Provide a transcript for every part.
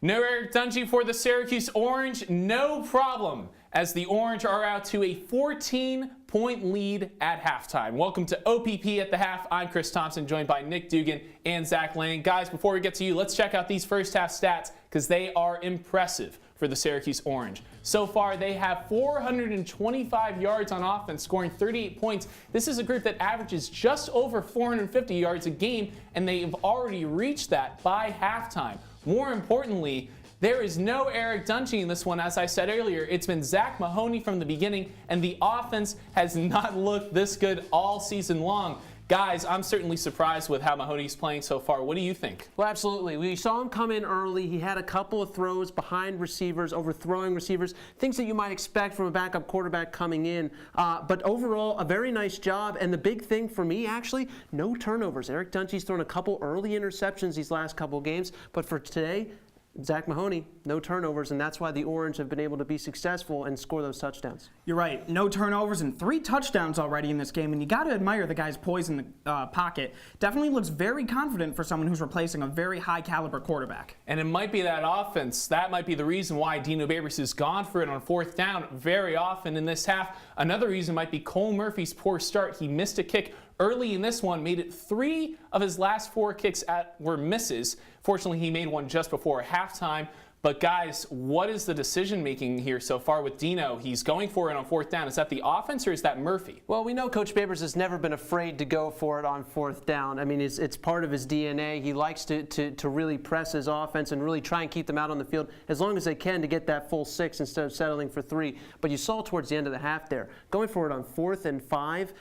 No Eric Dungey for the Syracuse Orange, no problem, as the Orange are out to a 14-point lead at halftime. Welcome to OPP at the half. I'm Chris Thomsen, joined by Nick Dugan and Zach Lang. Guys, before we get to you, let's check out these first half stats because they are impressive for the Syracuse Orange. So far, they have 425 yards on offense, scoring 38 points. This is a group that averages just over 450 yards a game, and they've already reached that by halftime. More importantly, there is no Eric Dungey in this one. As I said earlier, it's been Zach Mahoney from the beginning, and the offense has not looked this good all season long. Guys, I'm certainly surprised with how Mahoney's playing so far. What do you think? Well, absolutely. We saw him come in early. He had a couple of throws behind receivers, overthrowing receivers, things that you might expect from a backup quarterback coming in. But overall, a very nice job. And the big thing for me, actually, no turnovers. Eric Dungey's thrown a couple early interceptions these last couple games. But for today, Zach Mahoney, no turnovers, and that's why the Orange have been able to be successful and score those touchdowns. You're right. No turnovers and 3 touchdowns already in this game, and you got to admire the guy's poise in the pocket. Definitely looks very confident for someone who's replacing a very high-caliber quarterback. And it might be that offense. That might be the reason why Dino Babers has gone for it on 4th down very often in this half. Another reason might be Cole Murphy's poor start. He missed a kick early in this one, made it 3 of his last 4 kicks were misses. Fortunately, he made one just before halftime. But guys, what is the decision making here so far with Dino? He's going for it on 4th down. Is that the offense or is that Murphy? Well, we know Coach Babers has never been afraid to go for it on 4th down. I mean, it's part of his DNA. He likes to really press his offense and really try and keep them out on the field as long as they can to get that full 6 instead of settling for 3. But you saw towards the end of the half there, going for it on 4th and 5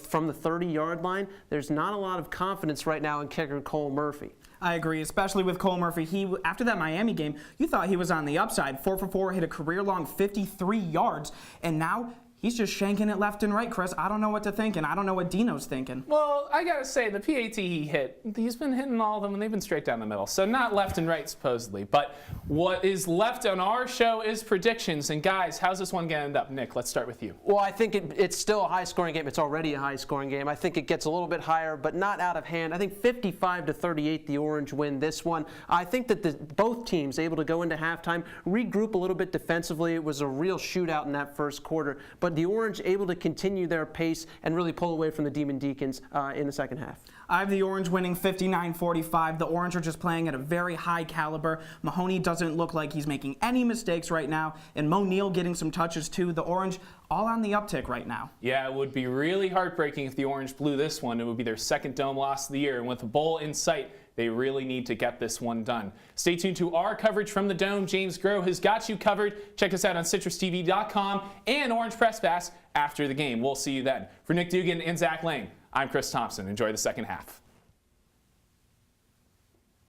from the 30-yard line, there's not a lot of confidence right now in kicker Cole Murphy. I agree, especially with Cole Murphy. After that Miami game, you thought he was on the upside. 4 for 4, hit a career-long 53 yards, and now he's just shanking it left and right, Chris. I don't know what to think, and I don't know what Dino's thinking. Well, I gotta say, the PAT he hit, he's been hitting all of them, and they've been straight down the middle. So not left and right, supposedly. But what is left on our show is predictions. And guys, how's this one gonna end up? Nick, let's start with you. Well, I think it's still a high-scoring game. It's already a high-scoring game. I think it gets a little bit higher, but not out of hand. I think 55-38, the Orange win this one. I think that both teams able to go into halftime, regroup a little bit defensively. It was a real shootout in that first quarter. But the Orange able to continue their pace and really pull away from the Demon Deacons in the second half. I have the Orange winning 59-45. The Orange are just playing at a very high caliber. Mahoney doesn't look like he's making any mistakes right now, and Mo Neal getting some touches too. The Orange all on the uptick right now. Yeah, it would be really heartbreaking if the Orange blew this one. It would be their 2nd dome loss of the year, and with a bowl in sight, they really need to get this one done. Stay tuned to our coverage from the Dome. James Groh has got you covered. Check us out on CitrusTV.com and Orange Press Pass after the game. We'll see you then. For Nick Dugan and Zach Lang, I'm Chris Thomsen. Enjoy the second half.